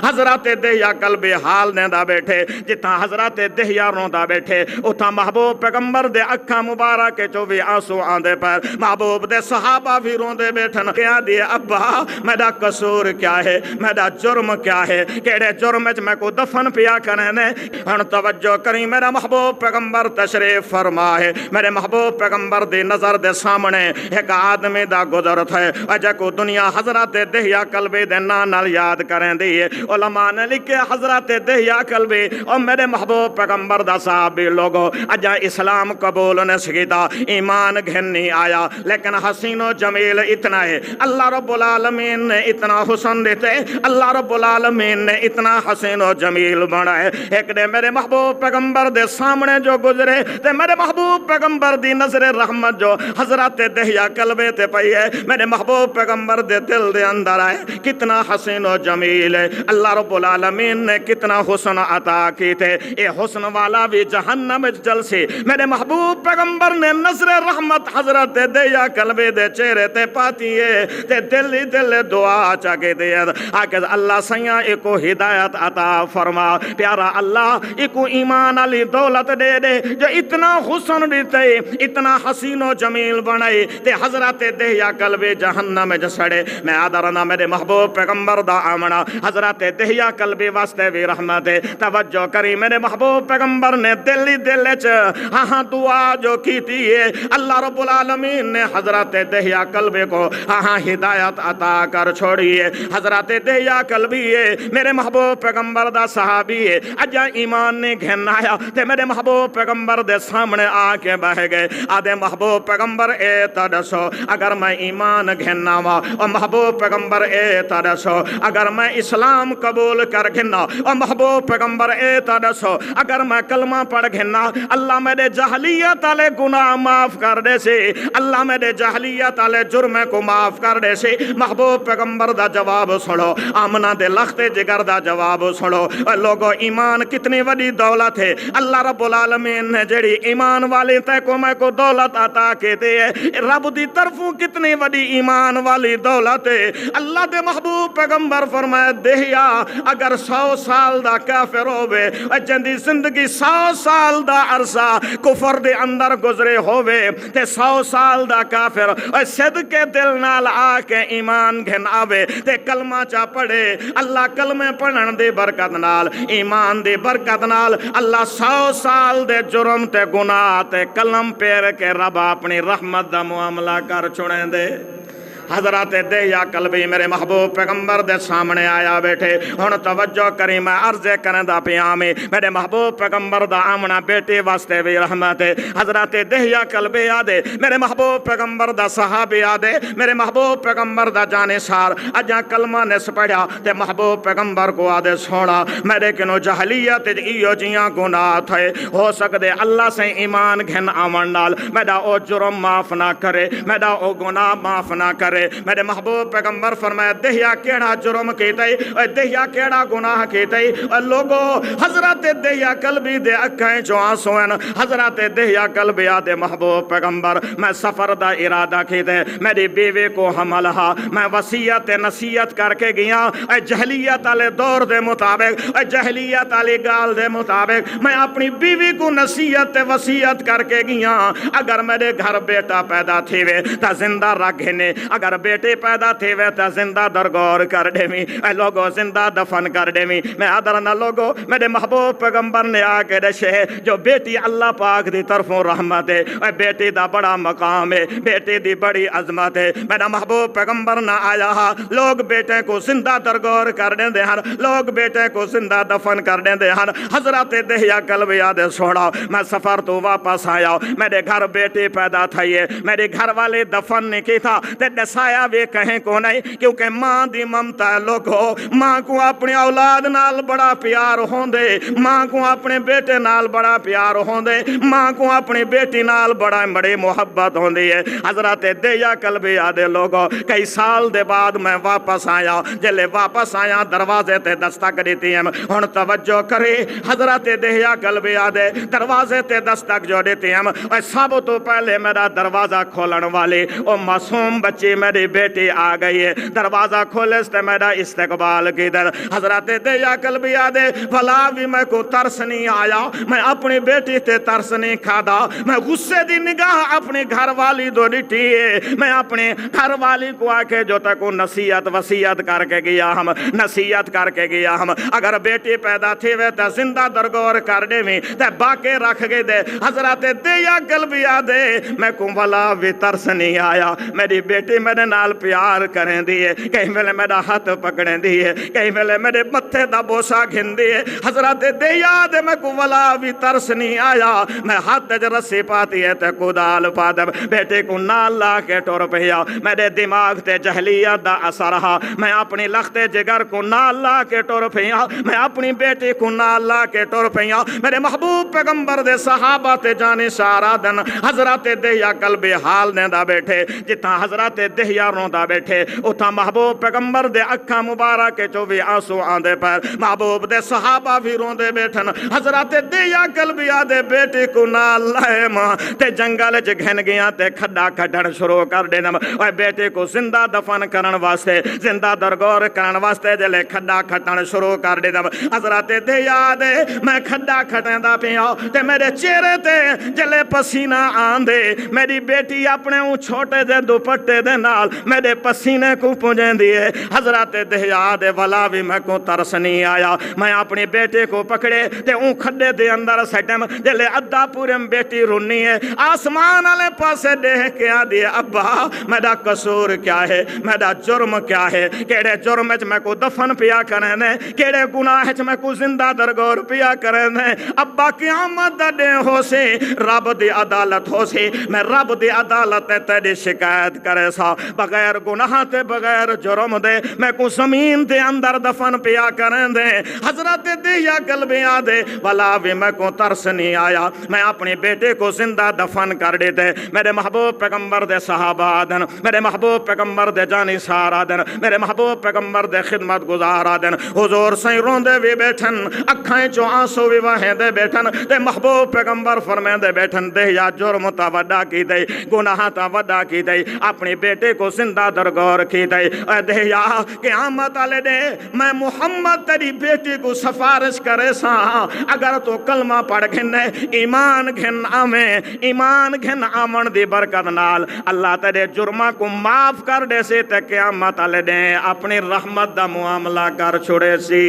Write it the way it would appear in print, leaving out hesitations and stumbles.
حضرت دہیا قلبی حال نیندا بیٹھے جتھاں حضرت دہیا روندا بیٹھے اتھاں محبوب پیغمبر دے اکھاں مبارک چوں وی آنسو آندے پر محبوب دے صحابہ بھی روندے بیٹھن کیا دی ابا میرا قصور کیا ہے میرا جرم کیا ہے کیڑے جرم وچ میں کو دفن پیا کرنے نے ہن توجہ کریں میرا محبوب پیغمبر تشریف فرما ہے میرے محبوب پیغمبر دی نظر دے سامنے ایک آدمی دا گزر تھے اجا کو دنیا حضرت دہیا قلبی دے نام نال یاد کریں دی علماء نے لکھے حضرت دہیا قلبی اور میرے محبوب پیغمبر دا صحابی لوگو اجا اسلام قبول نے سکیتا ایمان گھن نہیں آیا لیکن حسین و جمیل اتنا ہے اللہ رب العالمین نے اتنا حسن دیتے اللہ رب العالمین نے اتنا حسین و جمیل بنائے ایک نے میرے محبوب پیغمبر دے سامنے جو گزرے تے میرے محبوب پیغمبر دی نظر رحمت جو حضرت دہیا قلبے تے پئی ہے میرے محبوب پیغمبر دے دل دے اندر آئے کتنا حسین و جمیل ہے اللہ رب العالمین نے کتنا حسن عطا کی تھے اے حسن والا بھی جہنم جلسی میرے محبوب پیغمبر نے نظر رحمت حضرت دہیا قلبے دے چہرے تے پاتی ہے تے دل دعا چاکے دے آکے اللہ سیاں ایکو ہدایت عطا فرما پیارا اللہ ایکو ایمان علی دولت دے دے جو اتنا حسن دیتے اتنا حسین و جمیل بنائے تے حضرت دہیا قلبے جہنم جسڑے میں آدرنا میرے محبوب پیغمبر دا آمنا حضرت دہیا قلبے واسطے بھی رحمت ہے توجہ کری میرے محبوب پیغمبر نے دل ہاں دعا جو کیتی ہے اللہ رب العالمین نے حضرت دہیا قلبے کو ہاں ہدایت عطا کر چھوڑی ہے حضرت دہیا قلبی ہے میرے محبوب پیغمبر دا صحابی ہے اجا ایمان نے گھن آیا تے میرے محبوب پیغمبر دے سامنے آ کے بہ گئے آدھے محبوب پیغمبر اے تدسو اگر میں ایمان گھننا وا اور محبوب پیغمبر اے تدسو اگر میں اسلام قبول کر گھننا اور محبوب پیغمبر اے تدسو اگر میں کلمہ پڑھ گھننا اللہ میرے جہلیت والے گناہ معاف کر دے سے اللہ میرے جہلیت والے جرم کو معاف کر دے سے محبوب پیغمبر دا جواب سنو آمنہ دے لخت جگر دا جواب سنو لوگو ایمان کتنی بڑی دولت ہے اللہ رب العالمین نے جڑی ایمان والی تے کو میں کو دولت عطا کیتے ہیں رب دی طرفوں کتنی بڑی ایمان والی دولت ہے اللہ دے محبوب پیغمبر فرمائے دہیا اگر 100 سال دا کافر ہوئے جندی زندگی 100 سال دا عرصہ کفر دے اندر گزرے ہوئے تے 100 سال دا کافر صدقے دل نال آ کے ایمان گھن آوے تے کلمہ چا پڑھے اللہ کلمے پڑھن دے برکت نال ایمان دے برکت نال اللہ 100 سال دے جرم تے گناہ تے کلم پیر کے رب اپنی رحمت دا معاملہ کر چھوڑیں دے حضرت دہیا قلبی میرے محبوب پیغمبر دے سامنے آیا بیٹھے ہن توجہ کری میں عرض کرنے دا پیامی میرے محبوب پیغمبر دا آمنا بیٹے واسطے بھی رحمت ہے حضرت دہیا قلبی آدے میرے محبوب پیغمبر دا صحابی آدے میرے محبوب پیغمبر دا جانسار اجا کلمہ نس پڑھا تے محبوب پیغمبر کو آدے سونا میرے کنو جہلیت ایو جیاں گناہ تھے ہو سکدے اللہ سے ایمان گھن آمن نال میرا او جرم معاف نہ کرے میرا او گناہ معاف نہ کرے میرے محبوب پیغمبر فرمایا دہیا کیڑا جرم کیتے اے دہیا کیڑا گناہ کیتے اے لوگو حضرت دہیا قلبی دے اکھیں جو آنسو ہیں حضرت دہیا قلبی آدے محبوب پیغمبر میں سفر دا ارادہ کیتے میری بیوی کو حملہا میں وصیت نصیحت کر کے گیا اے جہلیت والے دور دے مطابق اے جہلیت والی گال دے مطابق میں اپنی بیوی کو نصیحت وصیت کر کے گیا اگر میرے گھر بیٹا پیدا تھی وے تا زندہ رکھنے اگر بیٹے پیدا تھے وے تا زندہ درگور کر دے میں اے لوگو زندہ دفن کر دے میں آدرنا لوگو میرے محبوب پیغمبر نے آکے دشے جو بیٹی اللہ پاک دی طرفوں رحمت ہے اے بیٹی دا بڑا مقام ہے بیٹی دی بڑی عظمت ہے میرا محبوب پیغمبر نہ آیا لوگ بیٹے کو زندہ درگور کر دیں دے ہن لوگ بیٹے کو زندہ دفن کر دیں دے ہن حضرت دہیا قلبی آدے سوڑا میں سفر تو واپس آیا میرے گھر بیٹی پیدا تھا میرے گھر والے دفن نہیں کی تھا تے دسایا وے کہیں کو نہیں کیونکہ ماں دی ممتا لوگو ماں کو اپنی اولاد نال بڑا پیار ہوندے ماں کو اپنے بیٹے نال بڑا پیار ہوندے ماں کو اپنی بیٹی نال بڑا بڑی محبت ہوندی ہے حضرت دہیا قلبی آدے لوگو کئی سال دے بعد میں واپس آیا جلے واپس آیا دروازے تے دستک دیتی ہیں ہن توجہ کرے حضرت دہیا قلبی آدے دروازے تے دستک جو دیتی ہیں سب تو پہلے میرا دروازہ کھولن والے او معصوم بچے میری بیٹی آ گئی ہے، دروازہ کھولے تے میرا استقبال کیدر حضرت دیا قلبی آدے بھلا بھی میں کو ترس نہیں آیا، میں اپنی بیٹی تے ترس نہیں کھادا، میں غصے دی نگاہ اپنی گھر والی دو ڈٹی ہے، میں اپنے گھر والی کو آ کے جو تک نصیحت وصیت کر کے گیا ہم، نصیحت کر کے گیا ہم، اگر بیٹی پیدا تھی وے تے زندہ درگور کر دے میں تے باقی رکھ گئے دے حضرت دیا قلبی آدے میں کو بھلا بھی ترس نہیں آیا، میری بیٹی میرے نال پیار کریں دیئے، کہیں ویلے میرا ہاتھ پکڑیں دیئے، کہیں ویلے میرے متھے دا بوسا گھن دیئے، حضرت دیا دے میں کو بھلا بھی ترس نہیں آیا، میں ہاتھ جو رسی پاتی ہے تے کدال پا دے بیٹے کو نال لا کے ٹور پہیا، میرے دماغ تے جہلیت دا اثر رہا، میں اپنی لخت جگر کو نال لا کے ٹور پہیا، میں اپنی بیٹی کو نال لا کے ٹور پہیا، میرے محبوب پیغمبر دے صحابہ تے جانی سارا دن حضرت دہیا قلب حال نے دا بیٹھے، جتنا حضرت دہیا رون دا بیٹھے اتھا محبوب پیغمبر دے اکھا مبارک کے چوبی آنسو آندے پر محبوب دے صحابہ بھی رون دے بیٹھن، حضرت دہیا قلب آدے بیٹی کو نال لائے ماں تے جنگل چ گھن گیا تے کھڈا کھڈن شروع کر دینم، اور بیٹے کو زندہ دفن کرن واسطے زندہ درگور کرن واسطے جلے کھڈا کھٹن شروع کر دینم، حضرت دہیا دے میں کھڈا کھٹیں دا پیا تے میرے چہرے تے جلے پسینہ آندے، میری بیٹی اپنے اون چھوٹے دے دوپٹے دے نال میرے پسینے کو پونجیں دیئے، حضرت دہیا دے والا بھی میں کو ترس نہیں آیا، میں اپنی بیٹے کو پکڑے تے اون کھڈے دے اندر سٹم جلے ادھا پورم بیٹی رونی ہے، آسمان والے پاسے دیکھ کے آدھی ابا میرا قصور کیا ہے، میرا جرم کیا ہے، کیڑے جرم وچ میں کو دفن پیا کریں دے، کیڑے گناہ وچ میں کو زندہ درگور پیا کریں دے، ابا قیامت دا دن ہو سی رب دی عدالت ہو سی، میں رب دی عدالت تیری شکایت کرے سا، بغیر گناہ تے بغیر جرم دے میں کو زمین دے اندر دفن پیا کریں دے، حضرت دہیا قلبی آدے والا بھی میں کو ترس نہیں آیا، میں اپنی بیٹے کو زندہ دفن کر دیتے، میرے محبوب پیغمبر دے صحابہ آدن، میرے محبوب پیغمبر دے جانی سار آدن، میرے محبوب پیغمبر دے خدمت گزار آدن، حضور سائیں روندے بھی بیٹھن، اکھائیں چو آنسو بھی وہیں دے بیٹھن، تے محبوب پیغمبر فرمیں دے بیٹھن، دہیا جرم تا وڈا کی دے، گناہ تا وڈا کی دے، اپنی بیٹے کو زندہ درگور کی دے، اے دہیا قیامت آلے دے میں محمد تیری بیٹی کو سفارش کرے سا، اگر تو کلمہ پڑھ گھنے ایمان گھن آمیں، ایمان گھن آمن دی برکت نال اللہ تیرے جرمہ کو معاف کر دے سی تے قیامت آلے دے اپنی رحمت دا معاملہ کر چھوڑے سی۔